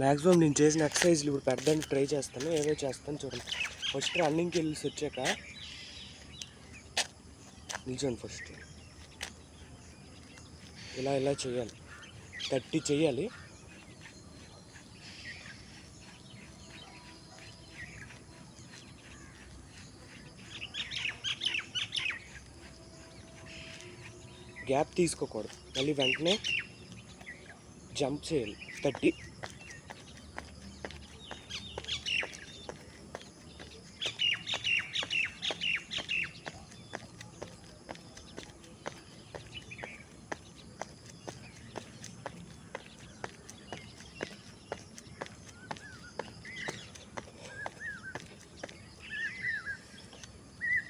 Maximum నేను చేసిన ఎక్సర్సైజ్లు ఇప్పుడు పెట్టడానికి ట్రై చేస్తాను, ఏవో చేస్తాను చూడండి. ఫస్ట్ రన్నింగ్కి వెళ్ళి వచ్చాక నిల్చోండి. ఫస్ట్ ఇలా ఇలా చేయాలి, 30 చేయాలి. గ్యాప్ తీసుకోకూడదు, మళ్ళీ వెంటనే జంప్ చేయాలి 30.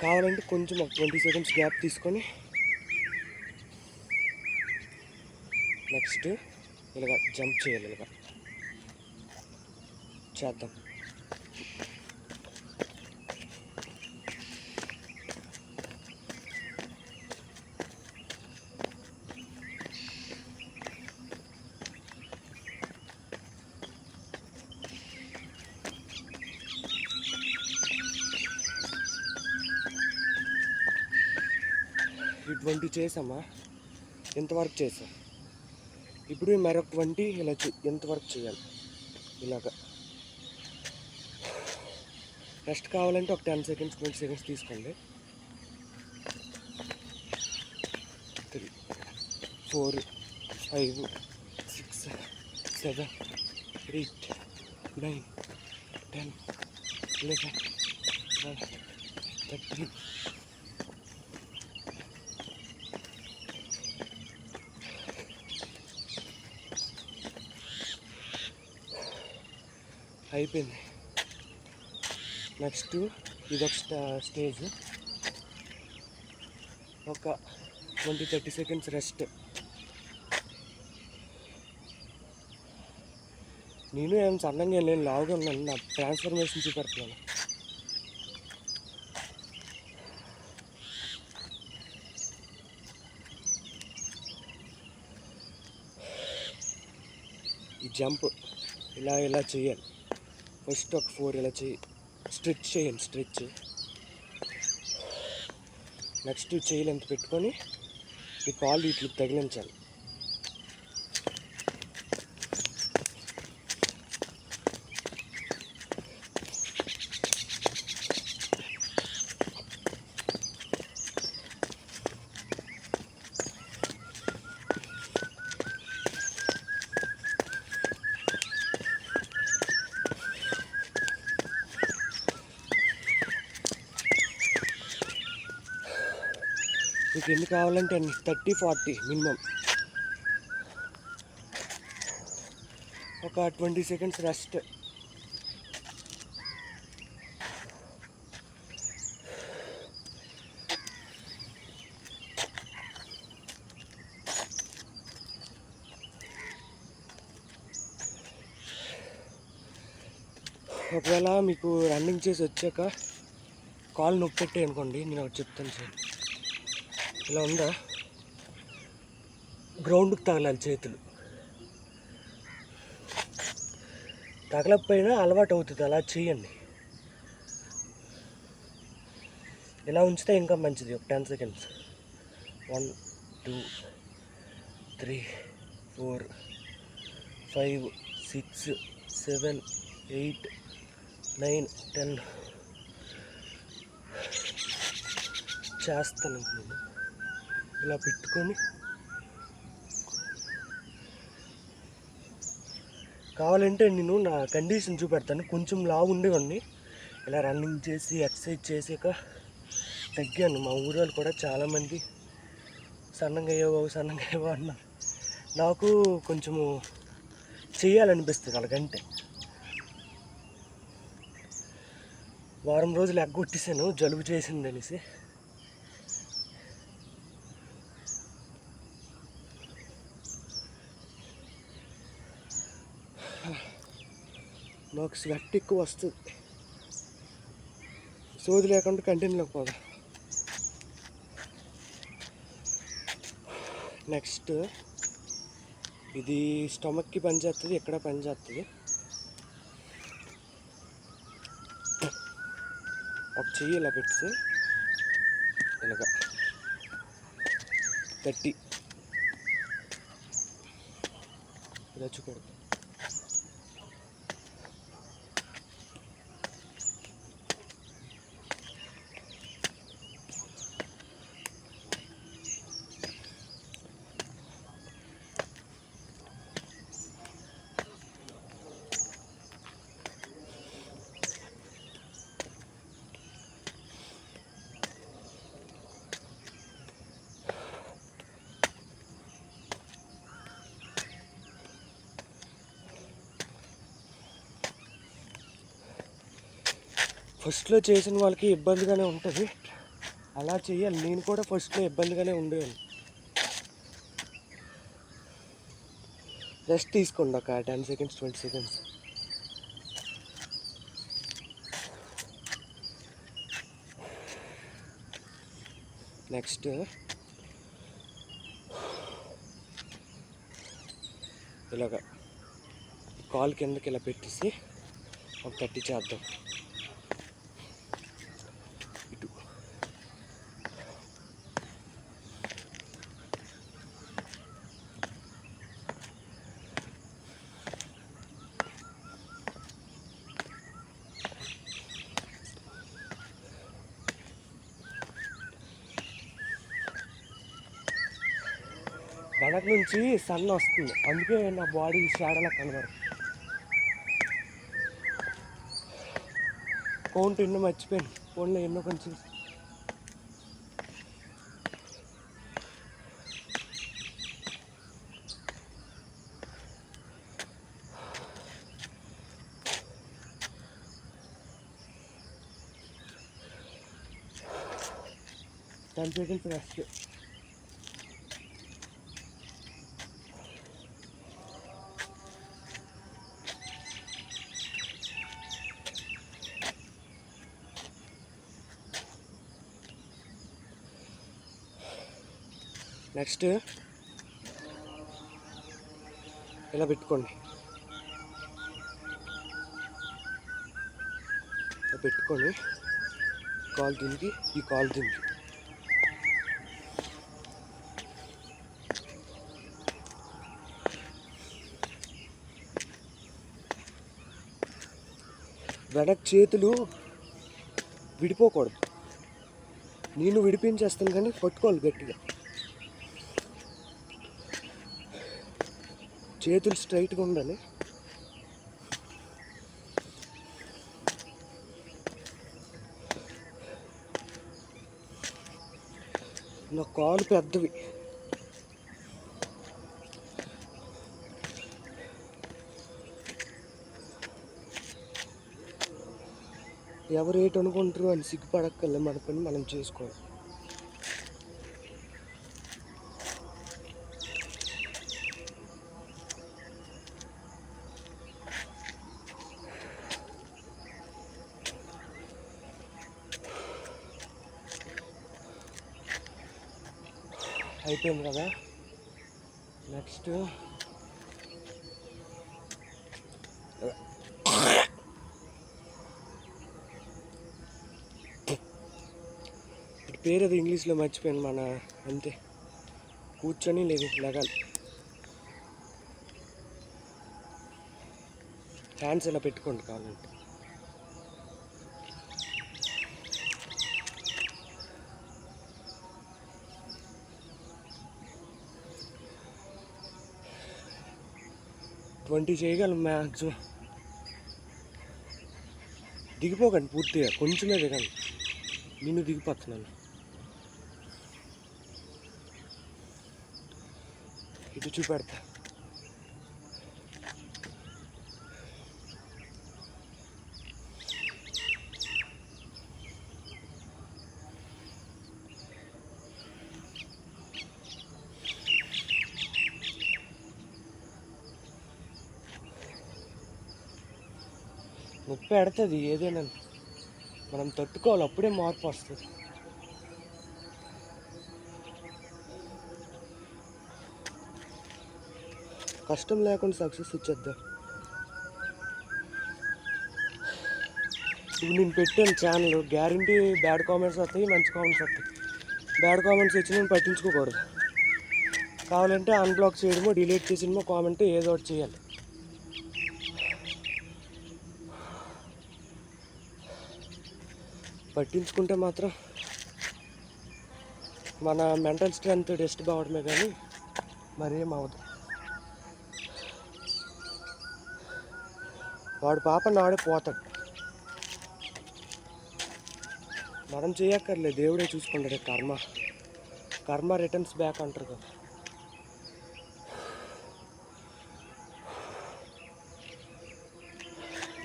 కావాలంటే కొంచెం ఒక 20 సెకండ్స్ గ్యాప్ తీసుకొని నెక్స్ట్ ఇలాగ జంప్ చేయాలి. ఇలాగ చేద్దాం. ఈ 20 చేసామా, ఎంతవరకు చేసాం. ఇప్పుడు మరొక 20 ఇలా ఎంతవరకు చేయాలి. ఇలాగ రెస్ట్ కావాలంటే ఒక 10 సెకండ్స్ 20 సెకండ్స్ తీసుకోండి. 3 4 5 6 7 8 9 10 11 12 13. అయిపోయింది. నెక్స్ట్ ఇదొక స్టేజ్, ఒక 20-30 సెకండ్స్ రెస్ట్. నేను ఏం సన్నంగా నేను లావుగా ఉన్నాను, నా ట్రాన్స్ఫర్మేషన్ చూపెడుతున్నాను. ఈ జంప్ ఇలా ఇలా చేయాలి. ఫస్ట్ ఒక 4 ఇలా స్ట్రెచ్ చేయండి, స్ట్రెచ్. నెక్స్ట్ చేయిలు ఎంత పెట్టుకొని ఈ కాళ్ళు వీటికి తగిలించాలి. మీకు ఎన్ని కావాలంటే 30-40 మినిమం. ఒక 20 సెకండ్స్ రెస్ట్. ఒకవేళ మీకు రన్నింగ్ చేసి వచ్చాక కాలు నొప్పి పెట్టే అనుకోండి, నేను ఒకటి చెప్తాను సార్. ఇలా ఉందా, గ్రౌండ్కి తగలాలి చేతులు. తగలకపోయినా అలవాటు అవుతుంది, అలా చేయండి. ఇలా ఉంచితే ఇంకా మంచిది. ఒక 10 సెకండ్స్. 1 2 3 4 5 6 7 8 9 10 చేస్తాను. నేను ఇలా పెట్టుకొని కావాలంటే నేను నా కండిషన్ చూపెడతాను. కొంచెం లావు ఉండేవాడిని, ఇలా రన్నింగ్ చేసి ఎక్సర్సైజ్ చేసాక తగ్గాను. మా ఊరిలో కూడా చాలామంది సన్నగా అయ్యావు అన్నారు. నాకు కొంచెము చేయాలనిపిస్తుంది అలాగంటే. వారం రోజులు ఎగ్గొట్టేసాను జలుబు చేసింది అనేసి. నాకు స్వెట్ ఎక్కువ వస్తుంది, సోది లేకుండా కంటిన్యూలోకి పోదా. నెక్స్ట్ ఇది స్టమక్కి పనిచేస్తుంది, ఎక్కడ పనిచేస్తుంది. ఒక చెయ్యి ఇలా పెట్టి ఇలాగా గట్టి ఇలా చూపెడతాం. ఫస్ట్లో చేసిన వాళ్ళకి ఇబ్బందిగానే ఉంటుంది, అలా చేయాలి. నేను కూడా ఫస్ట్లో ఇబ్బందిగానే ఉండేవాళ్ళు. రెస్ట్ తీసుకోండి ఒక 10 సెకండ్స్ 20 సెకండ్స్. నెక్స్ట్ ఇలాగా కాలు కిందకి ఇలా పెట్టేసి ఒక 30 చేద్దాం. ఇటు వెనక నుంచి సన్ వస్తుంది, అందుకే నా బాడీ షాడోలా కనబడదు. కౌంట్ ఎన్నో మర్చిపోయాను, ఫోన్లో ఎన్నో కొంచెం. Ten seconds rest. నెక్స్ట్ ఇలా పెట్టుకోండి, ఇలా పెట్టుకొని కాలు దీనికి, ఈ కాలు దీనికి. వెనక్ చేతులు విడిపోకూడదు, నేను విడిపించేస్తాను కానీ పట్టుకోవాలి గట్టిగా. చేతులు స్ట్రైట్గా ఉండాలి. నా కాలు పెద్దవి, ఎవరు ఏటి అనుకుంటారు అని సిగ్గుపడక్కర్లే, మన పని మనం చేసుకోవాలి. అయిపోయింది కదా. నెక్స్ట్ పేరు అది ఇంగ్లీష్లో మర్చిపోయాను, మన అంతే కూర్చొని లెగాలి. హ్యాండ్స్ ఇలా పెట్టుకోండి కావాలంటే. ట్వంటీ చేయగలం మ్యాక్సిమం. దిగిపోకండి పూర్తిగా, కొంచెమే దిగండి, నేను దిగిపోతున్నాను. ఇటు చూపెడతా. నొప్పి పెడుతుంది ఏదైనా, మనం తట్టుకోవాలి, అప్పుడే మార్పు వస్తుంది. కష్టం లేకుండా సక్సెస్ వచ్చేద్దాం. ఇప్పుడు నేను పెట్టాను ఛానల్, గ్యారంటీ బ్యాడ్ కామెంట్స్ వస్తాయి, మంచి కామెంట్స్ వస్తాయి. బ్యాడ్ కామెంట్స్ వచ్చినా పట్టించుకోకూడదు. కావాలంటే అన్బ్లాక్ చేయడమో డిలీట్ చేసినమో కామెంట్ ఏదో ఒకటి చేయాలి. పట్టించుకుంటే మాత్రం మన మెంటల్ స్ట్రెంగ్త్ డిస్టర్బ్ అవ్వడమే కానీ మరేం అవ్వదు. వాడు పాప నాడే పోతాడు, మనం చేయక్కర్లేదు, దేవుడే చూసుకుంటాడు. కర్మ రిటర్న్స్ బ్యాక్ అంటారు కదా.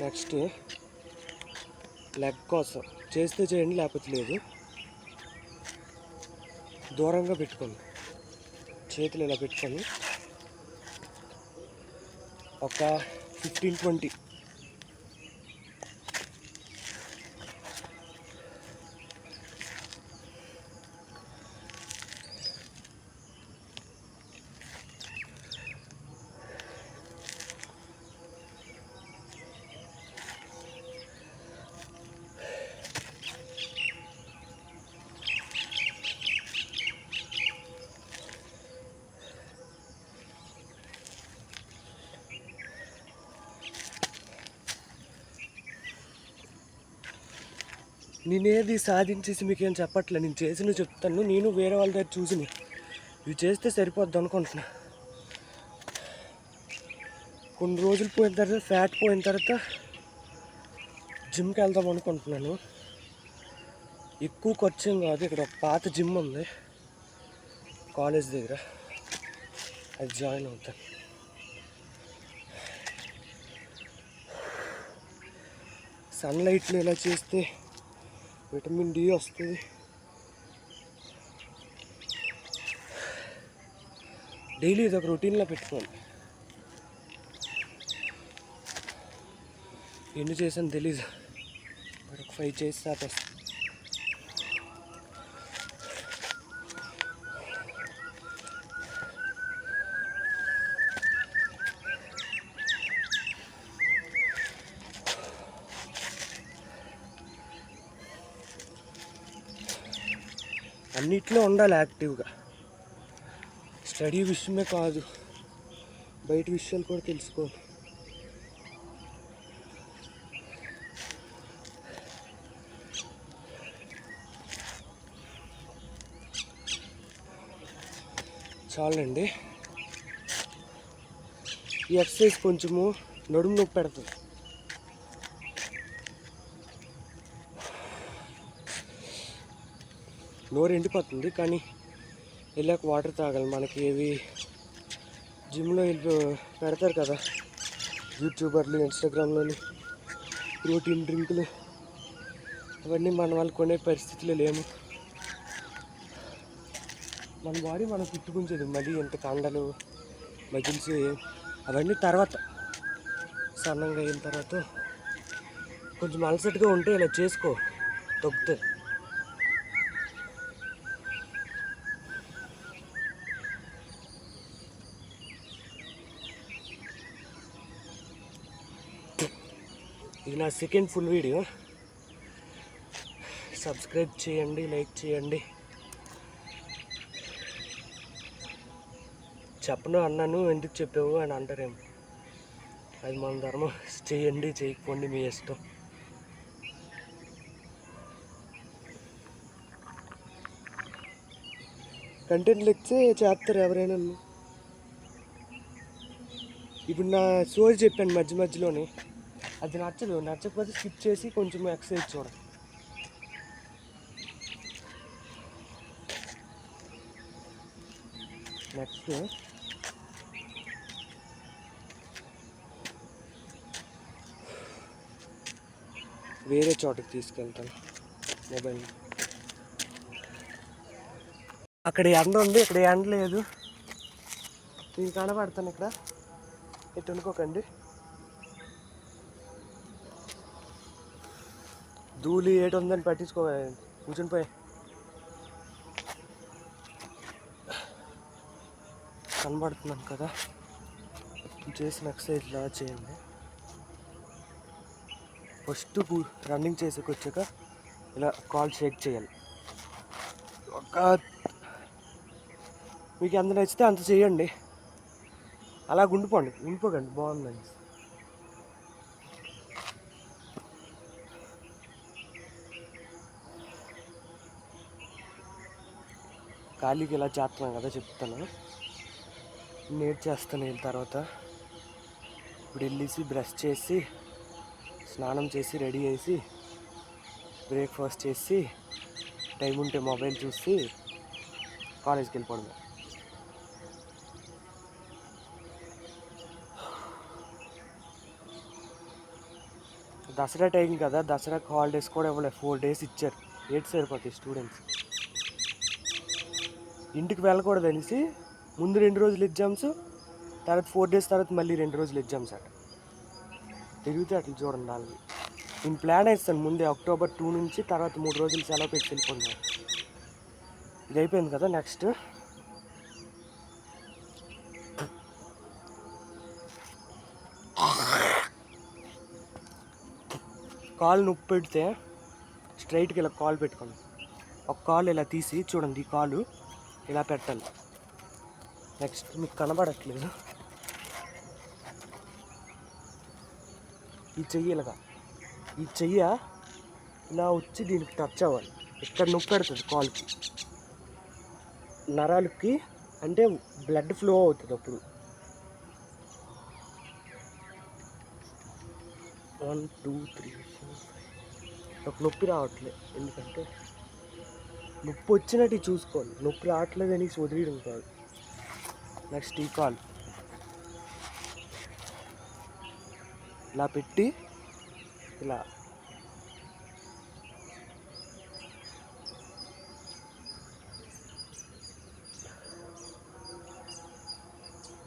నెక్స్ట్ లెగ్ కోసం చేస్తే చేయండి, లేకపోతే లేదు. దూరంగా పెట్టుకోండి, చేతులు ఇలా పెట్టుకొని ఒక 15-20 నేనేది సాధించేసి మీకేం చెప్పట్లే, నేను చేసినవి చెప్తాను. నేను వేరే వాళ్ళ దగ్గర చూసి ఇవి చేస్తే సరిపోద్ది అనుకుంటున్నా. కొన్ని రోజులు పోయిన తర్వాత, ఫ్యాట్ పోయిన తర్వాత జిమ్కి వెళ్దాం అనుకుంటున్నాను. ఎక్కువ ఖర్చు ఏం కాదు. ఇక్కడ ఒక పాత జిమ్ ఉంది కాలేజ్ దగ్గర, అది జాయిన్ అవుతాను. సన్లైట్లో ఇలా చేస్తే విటమిన్ డి వస్తుంది. డైలీ ఇది ఒక రొటీన్లో పెట్టుకోండి. ఎన్ని చేసాను తెలీదు, ఒక 5 చేసి సాపేస్తాను. అన్నిట్లో ఉండాలి యాక్టివ్గా. స్టడీ విషయమే కాదు, బయట విషయాలు కూడా తెలుసుకోవాలి. చాలండి. ఈ ఎక్సర్సైజ్ కొంచెము నడుము నొప్పి పెడుతుంది. నోరు ఎండిపోతుంది, కానీ వెళ్ళాక వాటర్ తాగాలి. మనకి ఏవి జిమ్లో పెడతారు కదా యూట్యూబర్లు, ఇన్స్టాగ్రామ్లోని ప్రోటీన్ డ్రింకులు, అవన్నీ మన వాళ్ళు కొనే పరిస్థితిలో లేము. మన బాడీ మనం పుట్టుకుంచేది, మళ్ళీ ఇంత కండలు మజిల్స్ అవన్నీ తర్వాత సన్నంగా అయిన తర్వాత కొంచెం అలసటగా ఉంటే ఇలా చేసుకో, తగ్గుతుంది. ఇది నా సెకండ్ ఫుల్ వీడియో. సబ్స్క్రైబ్ చేయండి, లైక్ చేయండి. చెప్పను అన్నాను, ఎందుకు చెప్పావు అని అంటారేమో, అది మన ధర్మం. చేయండి, చేయకపోండి మీ ఇష్టం. కంటెంట్లు ఇచ్చే చేస్తారు ఎవరైనా. ఇప్పుడు నా స్టోరీ చెప్పాను మధ్య మధ్యలోనే, అది నచ్చకపోతే స్కిప్ చేసి కొంచెం ఎక్సర్సైజ్ చూడండి. నెక్స్ట్ వేరే చోటకి తీసుకెళ్తాను మొబైల్. అక్కడ ఎండ ఉంది, ఇక్కడ ఎండ లేదు. నేను కనబడతాను ఇక్కడ, ఎటు అనుకోకండి. ధూళి ఏటు ఉందని పట్టించుకోవాలి, కూర్చొని పోయి. కనబడుతున్నాను కదా. చేసిన ఎక్సర్సైజ్ ఇలా చేయండి. ఫస్ట్ రన్నింగ్ చేసేకి వచ్చాక ఇలా కాల్ షేక్ చేయాలి. మీకు ఎంత నచ్చితే అంత చేయండి, అలా ఉండిపోకండి, బాగుందండి. ఖాళీకి ఇలా చేస్తున్నాను కదా, చెప్తాను, చేస్తాను. వెళ్ళిన తర్వాత ఇప్పుడు వెళ్ళేసి బ్రష్ చేసి స్నానం చేసి రెడీ చేసి బ్రేక్ఫాస్ట్ చేసి టైం ఉంటే మొబైల్ చూసి కాలేజ్కి వెళ్ళిపోవడం. దసరా టైం కదా, దసరాకి హాలిడేస్ కూడా ఇవ్వలేదు, 4 days ఇచ్చారు. సరిపోతాయి స్టూడెంట్స్. ఇంటికి వెళ్ళకూడదు అనేసి ముందు 2 రోజులు ఎగ్జామ్స్, తర్వాత 4 days తర్వాత మళ్ళీ 2 రోజులు ఎగ్జామ్స్ అట. తిరిగితే అట్లా చూడండి వాళ్ళని. నేను ప్లాన్ వేస్తాను ముందే, October 2 నుంచి తర్వాత 3 రోజులు సెలవు పెట్టి వెళ్ళిపోతున్నాను. ఇది అయిపోయింది కదా, నెక్స్ట్ కాలు నొప్పి పెడితే స్ట్రైట్కి ఇలా కాలు పెట్టుకోండి. ఒక కాలు ఇలా తీసి చూడండి, ఈ కాలు ఇలా పెట్టాలి. నెక్స్ట్ మీకు కనబడట్లేదు, ఈ చెయ్యి ఇలాగా, ఈ చెయ్య ఇలా వచ్చి దీనికి టచ్ అవ్వాలి. ఇక్కడ నొప్పి పెడుతుంది కాలుకి, నరాలకి, అంటే బ్లడ్ ఫ్లో అవుతుంది. అప్పుడు 1 2 3 4 5 ఒక నొప్పి రావట్లేదు, ఎందుకంటే నొప్పి వచ్చినట్టు చూసుకోవాలి, నొప్పి రావట్లేదు అని వదిలేయడం కాదు. నెక్స్ట్ ఈ కాల్ ఇలా పెట్టి ఇలా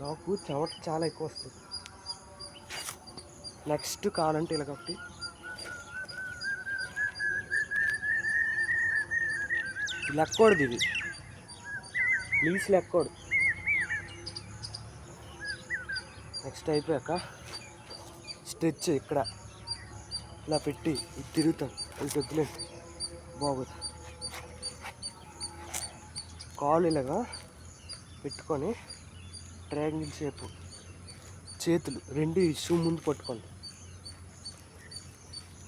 నాకు చెమట చాలా ఎక్కువ వస్తుంది. నెక్స్ట్ కావాలంటే ఇలా ఒకటి లెక్కకూడదు, ఇది ప్లీజ్ లెక్కకూడదు. నెక్స్ట్ అయిపోయాక స్ట్రెచ్ ఇక్కడ ఇలా పెట్టి ఇది తిరుగుతాం, ఇది వద్దులేదు, బాగోదు. కాలు ఇలాగా పెట్టుకొని ట్రయాంగిల్ షేపు, చేతులు 2 షూ ముందు పట్టుకోండి,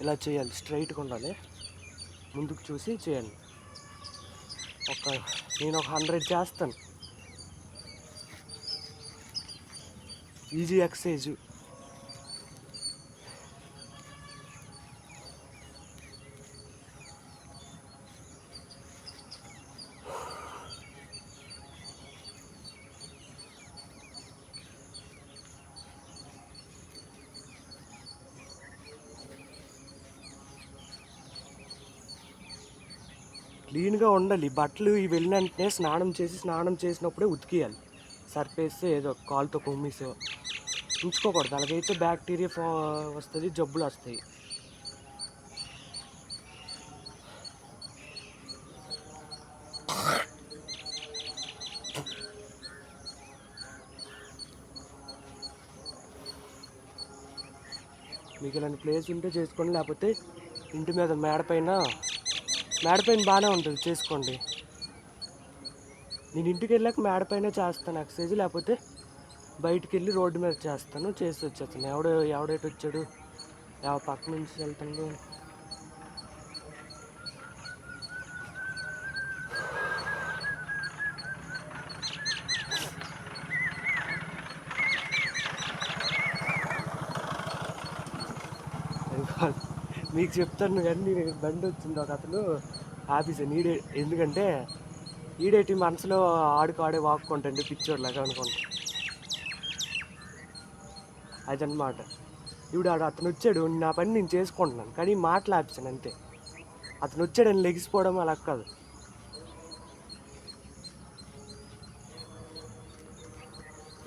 ఇలా చేయాలి. స్ట్రైట్గా ఉండాలి, ముందుకు చూసి చేయండి. నేను ఒక 100 చేస్తాను. Easy exercise. క్లీన్గా ఉండాలి. బట్టలు ఇవి వెళ్ళిన వెంటనే స్నానం చేసినప్పుడే ఉతికేయాలి. సర్ఫేస్తే ఏదో కాలుతో కొమ్మేసో ఉంచుకోకూడదు, అలాగైతే బ్యాక్టీరియా వస్తుంది, జబ్బులు వస్తాయి. మీకు ఇలాంటి ప్లేస్ ఉంటే చేసుకోండి, లేకపోతే ఇంటి మీద మేడపైన బాగానే ఉంటుంది, చేసుకోండి. నేను ఇంటికి వెళ్ళాక మేడపైన చేస్తాను ఎక్సర్సైజ్, లేకపోతే బయటికి వెళ్ళి రోడ్డు మీద చేసి వచ్చేస్తాను. ఎవడైతే వచ్చాడు, పక్క నుంచి వెళ్తాడు. మీకు చెప్తాను కానీ బండి వచ్చింది ఒక అతను ఆఫీస్ ఎందుకంటే ఈడేటి మనసులో ఆడే వాక్కుంటండి, పిచ్చోడ్లాగా అనుకుంటా. అదనమాట. ఇప్పుడు అతను వచ్చాడు, నా పని నేను చేసుకుంటున్నాను, కానీ మాటలు ఆపించాను అంతే. అతను వచ్చాడని లెగిసిపోవడం అలా కాదు.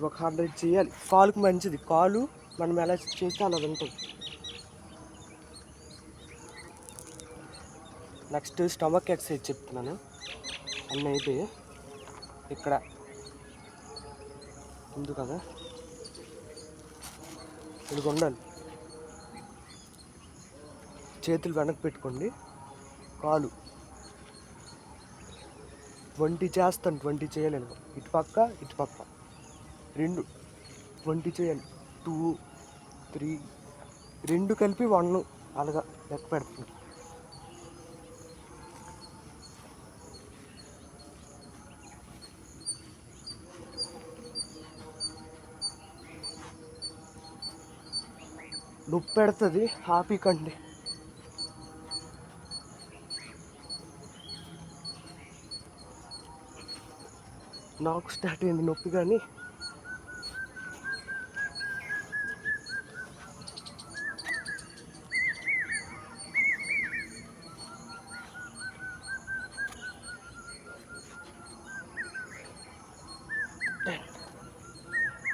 ఒక 100 చేయాలి, కాలుకు మంచిది. కాలు మనం ఎలా చేస్తే అలా ఉంటుంది. నెక్స్ట్ స్టమక్ ఎక్సర్సైజ్ చెప్తున్నాను. అన్నీ అయిపోయి ఇక్కడ ఉంది కదా, ఇది ఉండాలి. చేతులు వెనక్కి పెట్టుకోండి. కాలు 20 చేస్తాను, 20 చేయలేను. ఇటు పక్క 2 20 చేయాలి. 2 3 2 కలిపి 1 అలాగా లెక్క పెడుతుంది. నొప్పి పెడుతుంది, కండి. నాకు స్టార్ట్ అయింది నొప్పి, కానీ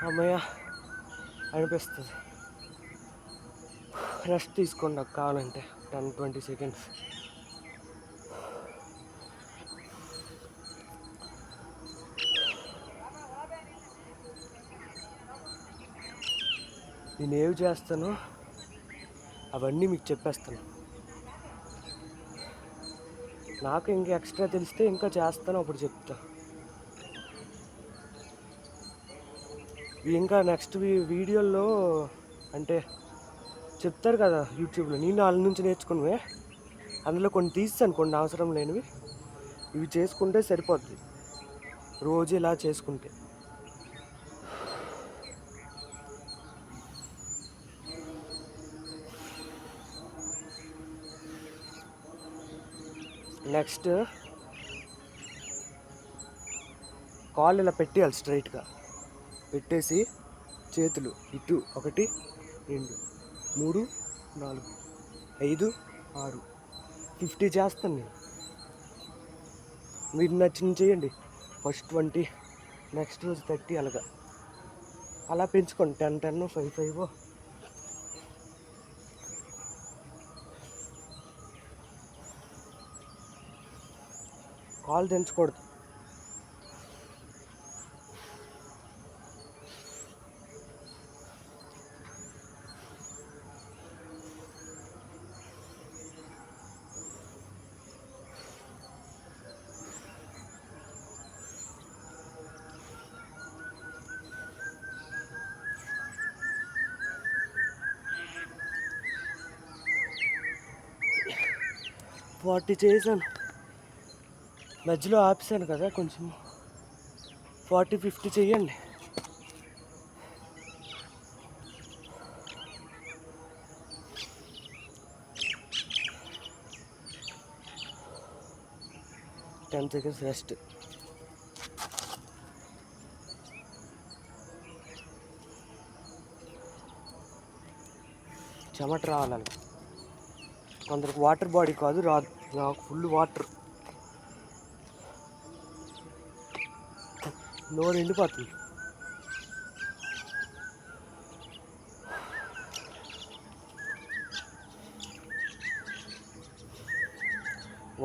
అమ్మయ్య అనిపిస్తుంది. రెస్ట్ తీసుకోండి నాకు కావాలంటే 10-20 సెకండ్స్. నేను ఏవి చేస్తానో అవన్నీ మీకు చెప్పేస్తాను. నాకు ఇంకా ఎక్స్ట్రా తెలిస్తే ఇంకా చేస్తాను, అప్పుడు చెప్తా. ఇంకా నెక్స్ట్ వీడియోల్లో అంటే చెప్తారు కదా యూట్యూబ్లో, నేను వాళ్ళ నుంచి నేర్చుకున్నవే. అందులో కొన్ని తీస్తాను, కొన్ని అవసరం లేనివి. ఇవి చేసుకుంటే సరిపోద్ది, రోజు ఇలా చేసుకుంటే. నెక్స్ట్ కాళ్ళు ఇలా పెట్టేయాలి, స్ట్రైట్గా పెట్టేసి చేతులు ఇటు 1 2 3 4 5 6 50 చేస్తాను నేను. మీరు నచ్చింది చేయండి. ఫస్ట్ 20, నెక్స్ట్ రోజు 30, అలాగా అలా పెంచుకోండి. 10-10, 5-5. కాలు తెంచకూడదు. వాటి చేశాను, మధ్యలో ఆపేసాను కదా కొంచెం. 40-50 చెయ్యండి. Ten seconds rest. చెమట రావాలి. కొందరికి వాటర్ బాడీ కాదు, రాదు. నాకు ఫుల్ వాటర్, నోరు ఎండిపోతుంది.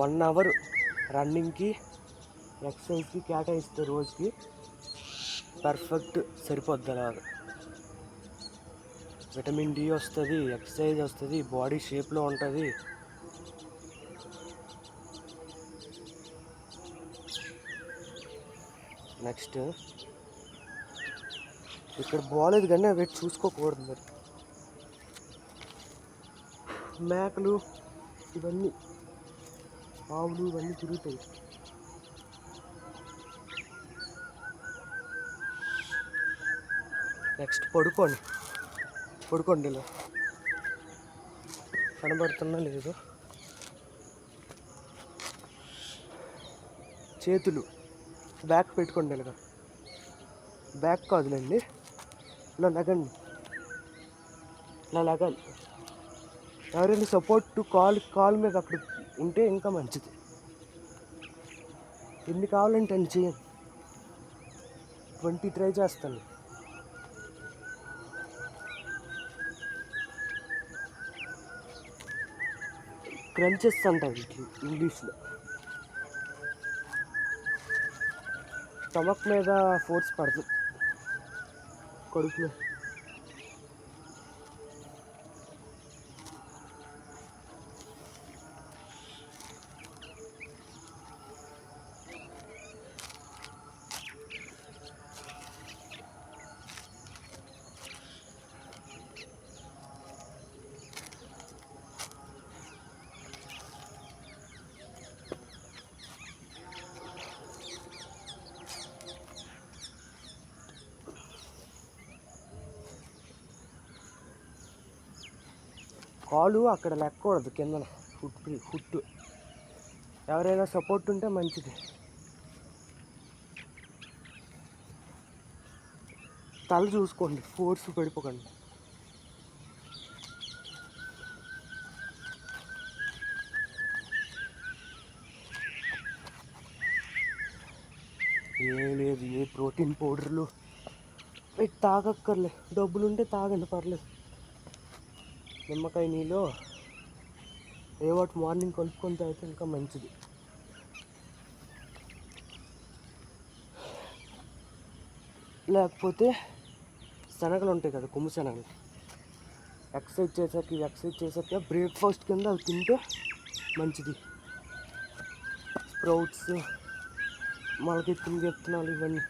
వన్ అవర్ రన్నింగ్కి ఎక్సర్సైజ్కి కేటాయిస్తే రోజుకి పర్ఫెక్ట్ సరిపోద్ది. అలాగా విటమిన్ డి వస్తుంది, ఎక్సర్సైజ్ వస్తుంది, బాడీ షేప్లో ఉంటుంది. నెక్స్ట్ ఇక్కడ బాగాలేదు కానీ అవి చూసుకోకూడదు. మరి మేకలు ఇవన్నీ, ఆవులు ఇవన్నీ తిరుగుతాయి. నెక్స్ట్ పడుకోండి ఇలా. కనబడుతున్నా లేదు. చేతులు బ్యాక్ పెట్టుకోండి. ఇలాగా బ్యాక్ కాదులేండి, ఇలా లగండి. ఇలా లగాలి. ఎవరైనా సపోర్ట్ కాలు మీద అక్కడ ఉంటే ఇంకా మంచిది. ఎన్ని కావాలంటే అన్ని చేయండి. 20 ట్రై చేస్తాను. క్రంచెస్ అంటారు వీటిని ఇంగ్లీష్లో. స్టమక్ మీద ఫోర్స్ పడుతుంది, కడుపులో. కాలు అక్కడ లెక్కకూడదు, కిందన ఫుట్ ఎవరైనా సపోర్ట్ ఉంటే మంచిది. తల చూసుకోండి, ఫోర్స్ పడిపోకండి. ఏం లేదు, ఏ ప్రోటీన్ పౌడర్లు పెట్టి తాగక్కర్లే. డబ్బులుంటే తాగండి, పర్లేదు. నిమ్మకాయ నీళ్ళు ఏవాటి మార్నింగ్ కలుపుకొని తాగితే ఇంకా మంచిది. లేకపోతే శనగలు ఉంటాయి కదా, కొమ్ము శనగలు, ఎక్సర్సైజ్ చేసాక బ్రేక్ఫాస్ట్ కింద అవి తింటే మంచిది. స్ప్రౌట్స్, మొలకెత్తిన విత్తనాలు ఇవన్నీ.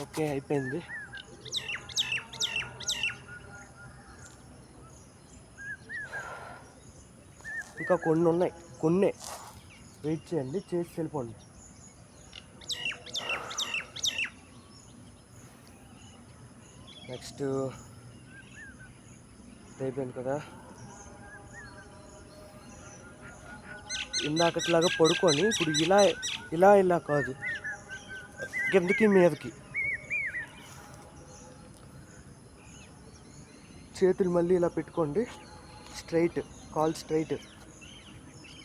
ఓకే, అయిపోయింది. ఇంకా కొన్ని ఉన్నాయి, కొన్నే వెయిట్ చేయండి, చేసి వెళ్ళిపోండి. నెక్స్ట్ అయిపోయింది కదా, ఇందాకట్లాగా పడుకొని ఇప్పుడు ఇలా కాదు, కిందకి మీదకి చేతులు మళ్ళీ ఇలా పెట్టుకోండి. స్ట్రైట్, కాల్ స్ట్రైట్,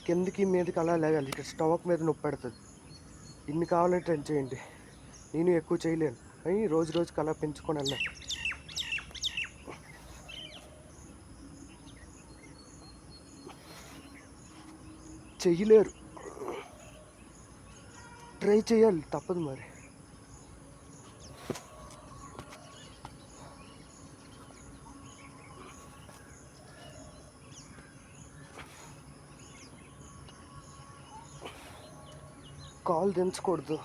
కిందకి మీదకి అలా లేగాలి. ఇక్కడ స్టమక్ మీద నొప్పి పెడుతుంది. ఇన్ని కావాలంటే ట్రై చేయండి. నేను ఎక్కువ చేయలేను, అని రోజుకి అలా పెంచుకొని వెళ్ళాను. చెయ్యలేరు, ట్రై చేయాలి, తప్పదు మరి. కాలు దించకూడదు,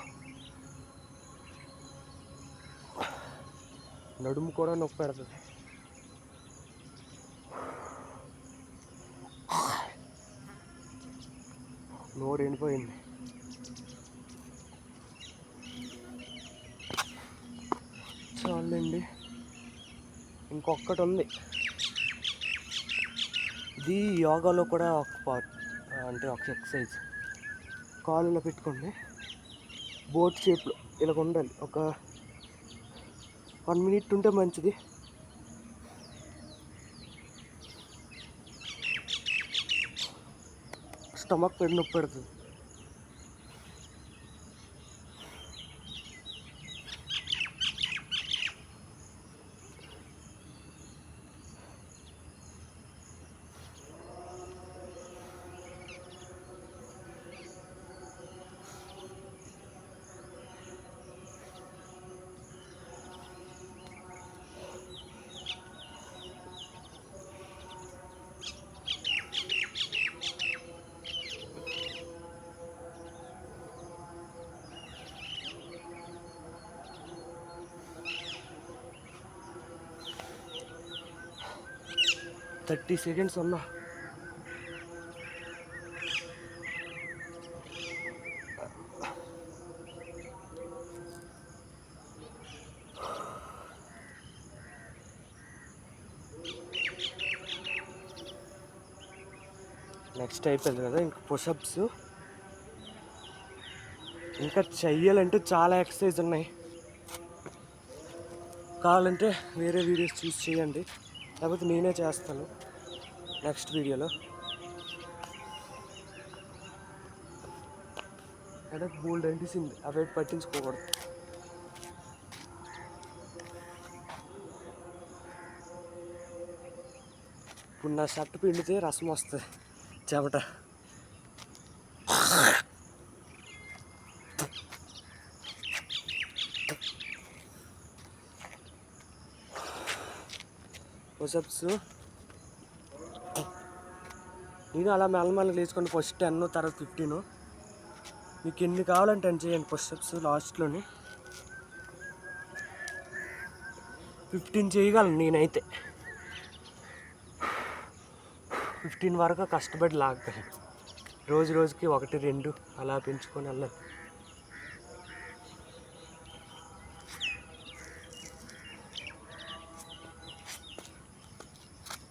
నడుము కూడా నొప్పి పెడుతుంది. నోరు ఎండిపోయింది. చాలండి, ఇంకొకటి ఉంది. ఇది యోగాలో కూడా ఒక పార్ట్, అంటే ఒక ఎక్సర్సైజ్. కాలులో పెట్టుకోండి, బోట్ షేప్లో ఇలా ఉండాలి. ఒక 1 minute ఉంటే మంచిది. స్టమక్ పెడి నొప్పి పెడుతుంది. థర్టీ సెకండ్స్ అన్నా. నెక్స్ట్ అయిపోయింది కదా, ఇంకా పుషప్స్. ఇంకా చెయ్యాలంటే చాలా ఎక్సర్సైజ్ ఉన్నాయి. కావాలంటే వేరే వీడియోస్ చూసి చేయండి, లేకపోతే నేనే చేస్తాను నెక్స్ట్ వీడియోలో. హెడేక్ బోల్డ్ అనిపిస్తుంది, అవి పట్టించుకోకూడదు. ఇప్పుడు నా షర్ట్ పిండితే రసం వస్తుంది, చెమట. పుషప్స్ నేను అలా మెల్లమెల్ల లేచుకోండి. ఫస్ట్ 10, తర్వాత 15. మీకు ఎన్ని కావాలంటే 10 చేయండి పుషప్స్. లాస్ట్లోని 15 చేయగలను నేనైతే. 15 వరకు కష్టపడి లాగగలను. రోజు రోజుకి 1-2 అలా పెంచుకొని వెళ్ళాలి.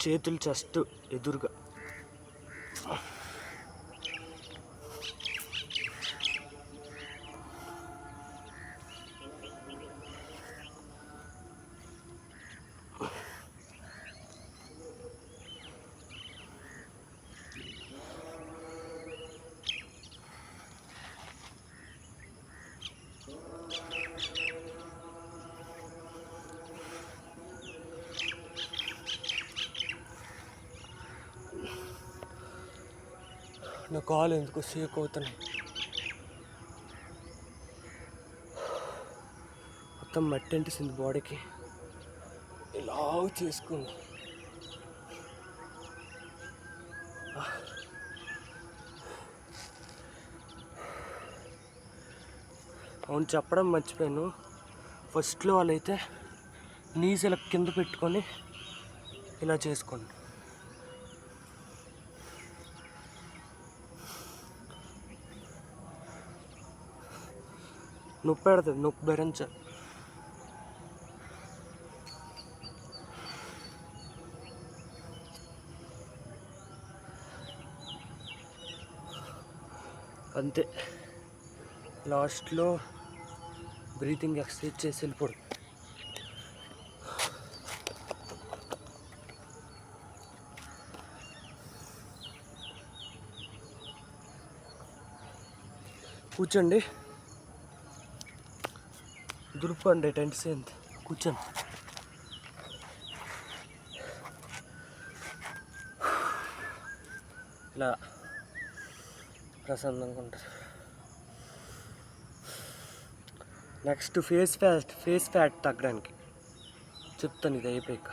చేతులు జస్ట్ ఎదురుగా. నా కాలు ఎందుకు షేక్ అవుతున్నాయి. మొత్తం మట్టి అంటేసింది బాడీకి. ఇలా చేసుకుంది. అవును, చెప్పడం మర్చిపోయాను. ఫస్ట్లో వాళ్ళైతే నీస్ ఇలా కింద పెట్టుకొని ఇలా చేసుకోండి. నొప్పి పెడుతుంది, నొప్పి భరించాలి. అంతే, లాస్ట్లో బ్రీతింగ్ ఎక్సర్సైజ్ చేసి వెళ్ళిపోవడం. కూర్చోండి, దులుపుకోండి, టెంట్ సేంత్ కూర్చోండి. ఇలా ప్రశాంతంగా ఉంటుంది. నెక్స్ట్ ఫేస్ ఫ్యాట్ తగ్గడానికి చెప్తాను. ఇది అయిపోయాక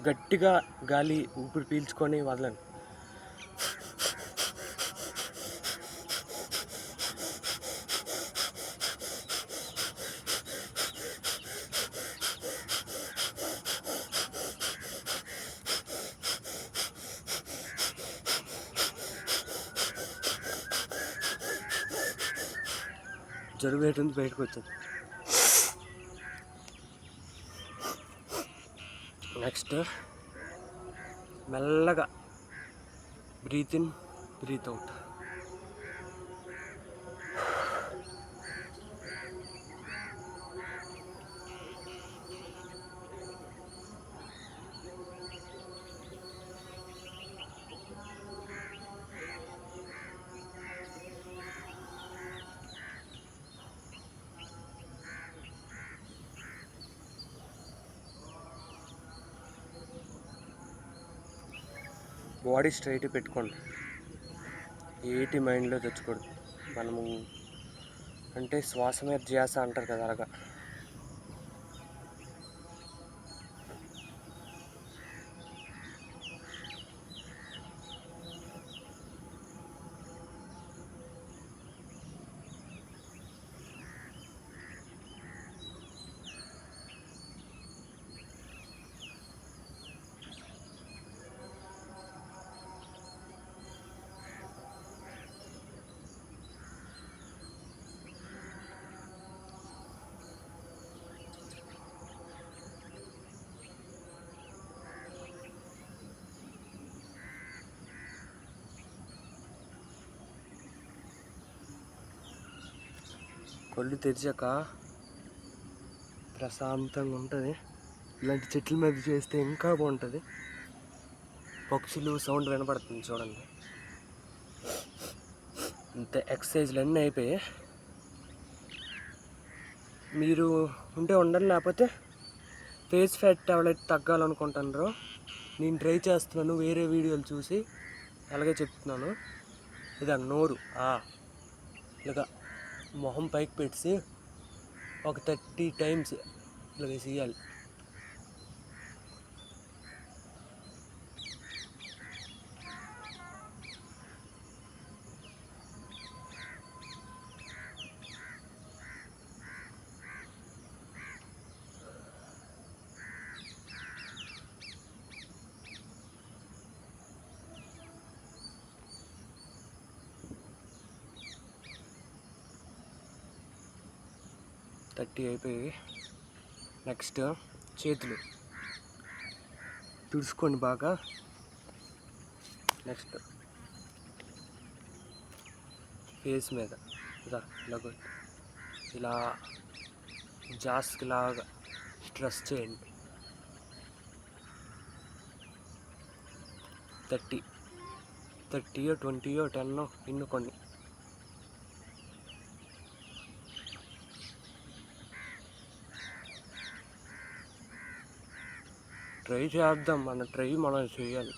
గట్టిగా గాలి ఊపిరి పీల్చుకొని వదలండి. జరుగు ఏంటుంది బయటకు వచ్చింది. నెక్స్ట్ మెల్లగా breathe in, breathe out. Body straight పెట్టుకోండి. ఏటి మైండ్లో తెచ్చుకోండి. మనము అంటే శ్వాస మీద ధ్యాస అంటారు కదా, అలాగా. కళ్ళు తెరిచాక ప్రశాంతంగా ఉంటుంది. ఇలాంటి చెట్ల మీద చేస్తే ఇంకా బాగుంటుంది. పక్షులు సౌండ్ వినపడుతుంది చూడండి. అంతే, ఎక్సర్సైజ్లు అన్నీ అయిపోయాయి. మీరు ఉంటే ఉండండి, లేకపోతే ఫేస్ ఫ్యాట్ ఎవరైతే తగ్గాలనుకుంటున్నారో నేను ట్రై చేస్తున్నాను. వేరే వీడియోలు చూసి అలాగే చెప్తున్నాను. ఇదా నోరు ఇలాగా మొహం పైకి పెట్టి ఒక 30 times ఇలాగ చేయాలి. 30 అయిపోయి. నెక్స్ట్ చేతులు తుడుచుకోండి బాగా. నెక్స్ట్ ఫేస్ మీద ఇలా జాస్కి లాగా స్ట్రెస్ చేయండి. 30 20 10 ఎన్నుకోండి. ట్రై చేద్దాం, మన ట్రై మనం చేయాలి.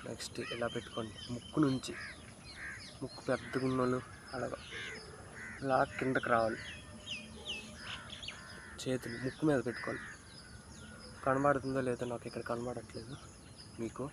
నెక్స్ట్ ఇలా పెట్టుకోండి. ముక్కు నుంచి, ముక్కు పెద్దగా ఉన్నోళ్ళు అలా కిందకి రావాలి. చేతులు ముక్కు మీద పెట్టుకోండి. కనబడుతుందో లేదో నాకు ఇక్కడ కనబడట్లేదు మీకు.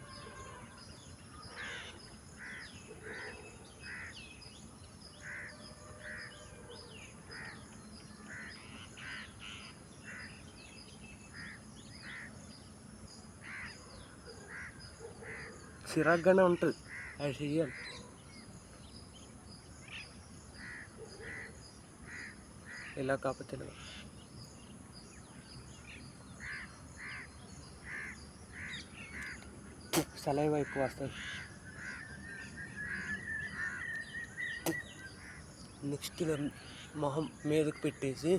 చిరాగ్గానే ఉంటుంది అది చెయ్యాలి. ఇలా కాకపోతే సలైవా ఎక్కువ వస్తుంది. నెక్స్ట్ ఇలా మొహం మీదకి పెట్టేసి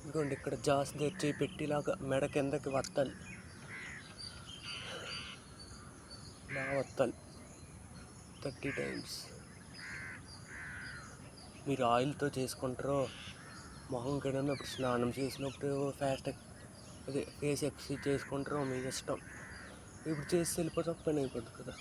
ఇదిగోండి ఇక్కడ జాస్ తెచ్చి పెట్టిలాగా మెడ కిందకి వత్తాలి. ఇలా వత్తాలి 30 టైమ్స్. మీరు ఆయిల్తో చేసుకుంటారో, మొహం కడిగినప్పుడు, స్నానం చేసినప్పుడు ఫేస్ ఎక్సర్సైజ్ చేసుకుంటారో మీ ఇష్టం. ఇప్పుడు చేసి వెళ్ళిపోతే పని అయిపోతుంది కదా.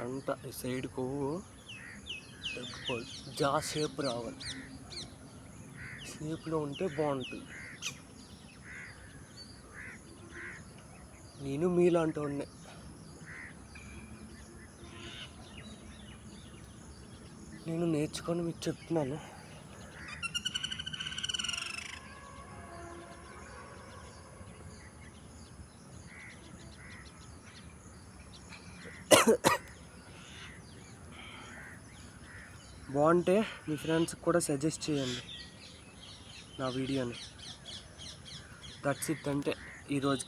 అంతా ఈ సైడ్ కొవ్వు తగ్గిపోదు, జా షేప్ రావాలి. షేప్లో ఉంటే బాగుంటుంది. నేను మీలాంటి వాడినే. నేను నేర్చుకొని మీకు చెప్తున్నాను. బాగుంటే మీ ఫ్రెండ్స్కి కూడా సజెస్ట్ చేయండి నా వీడియోని. That's it. అంటే ఈరోజు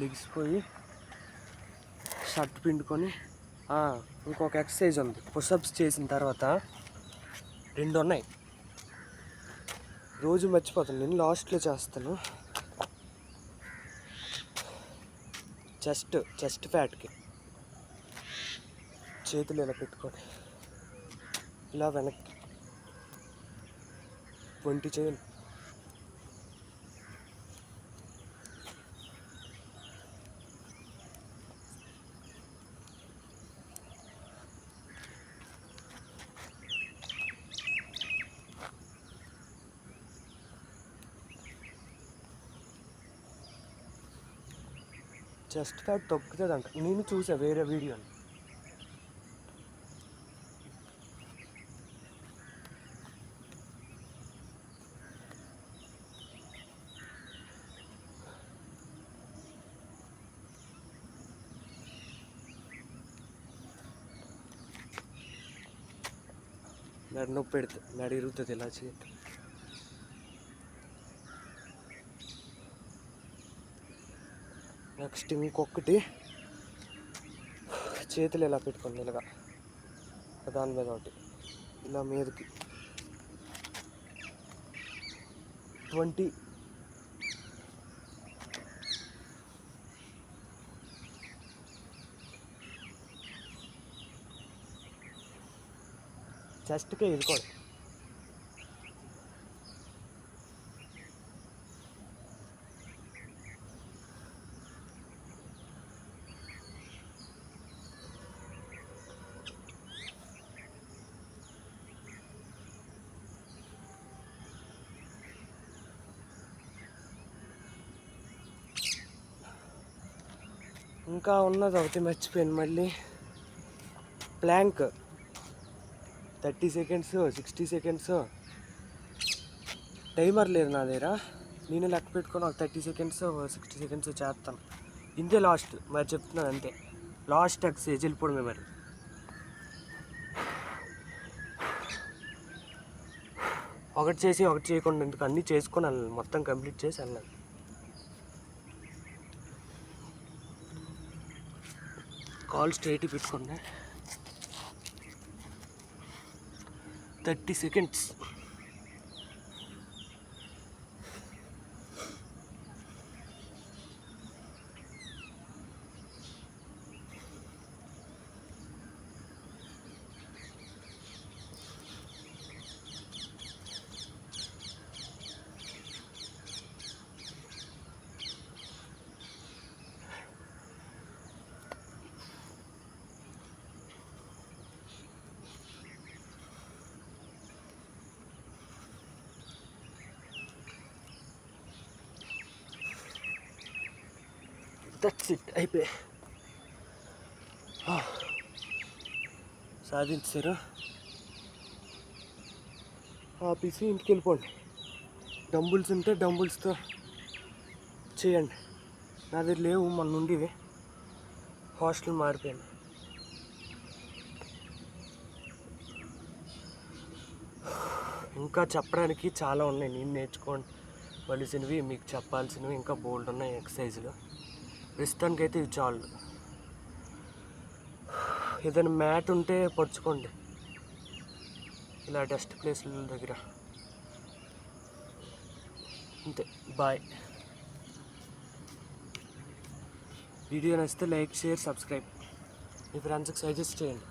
లెగిసిపోయి షర్ట్ పిండుకొని ఇంకొక ఎక్సర్సైజ్ ఉంది. పుషప్స్ చేసిన తర్వాత 2 ఉన్నాయి. రోజు మర్చిపోతాను నేను, లాస్ట్లో చేస్తాను. చెస్ట్ ఫ్యాట్కి చేతులు ఇలా పెట్టుకొని ఇలా వెనక్కి 20 చేయండి. చెస్ట్ ఫ్యాట్ తగ్గుతుందంట, నేను చూసా వేరే వీడియోని. నడు నొప్పి పెడుతుంది, నడు ఇరుగుతుంది ఇలా చేతి. నెక్స్ట్ ఇంకొకటి, చేతులు ఇలా పెట్టుకోండి. ఇలాగా దాని మీద ఒకటి ఇలా మీదకి 20. చెస్ట్కే ఇదికోండి. ఇంకా ఉన్నది ఒకటి మర్చిపోయాను మళ్ళీ, ప్లాంక్ 30 సెకండ్స్ 60 సెకండ్స్ టైమర్ లేదు నా దగ్గర. నేను లెక్క పెట్టుకొని ఒక 30 సెకండ్స్ 60 సెకండ్స్ చేస్తాను. ఇంతే లాస్ట్, మరి చెప్తున్నాను అంతే. లాస్ట్ ఎక్సైజ్ వెళ్ళిపోవడమే మరి. ఒకటి చేసి ఒకటి చేయకుండా ఎందుకు, అన్నీ చేసుకొని వెళ్ళాలి, మొత్తం కంప్లీట్ చేసి వెళ్ళాలి. కాల్ స్ట్రైట్ పెట్టుకోండి. 30 సెకండ్స్. దట్స్ ఇట్, అయిపోయి సాధించారు. ఆపేసి ఇంటికి వెళ్ళిపోండి. డంబుల్స్ ఉంటే డంబుల్స్తో చేయండి. నా దగ్గర లేవు, మన నుండి హాస్టల్ మారిపోయాను. ఇంకా చెప్పడానికి చాలా ఉన్నాయి, నేను నేర్చుకోవలసినవి, మీకు చెప్పాల్సినవి ఇంకా బోల్డ్ ఉన్నాయి ఎక్సర్సైజులు. ప్రస్తుతానికి అయితే ఇవి చాలు. ఏదైనా మ్యాట్ ఉంటే పరుచుకోండి ఇలా డస్ట్ ప్లేస్ల దగ్గర. అంతే, బాయ్. వీడియో నచ్చితే లైక్, షేర్, సబ్స్క్రైబ్. మీ ఫ్రెండ్స్కి సజెస్ట్ చేయండి.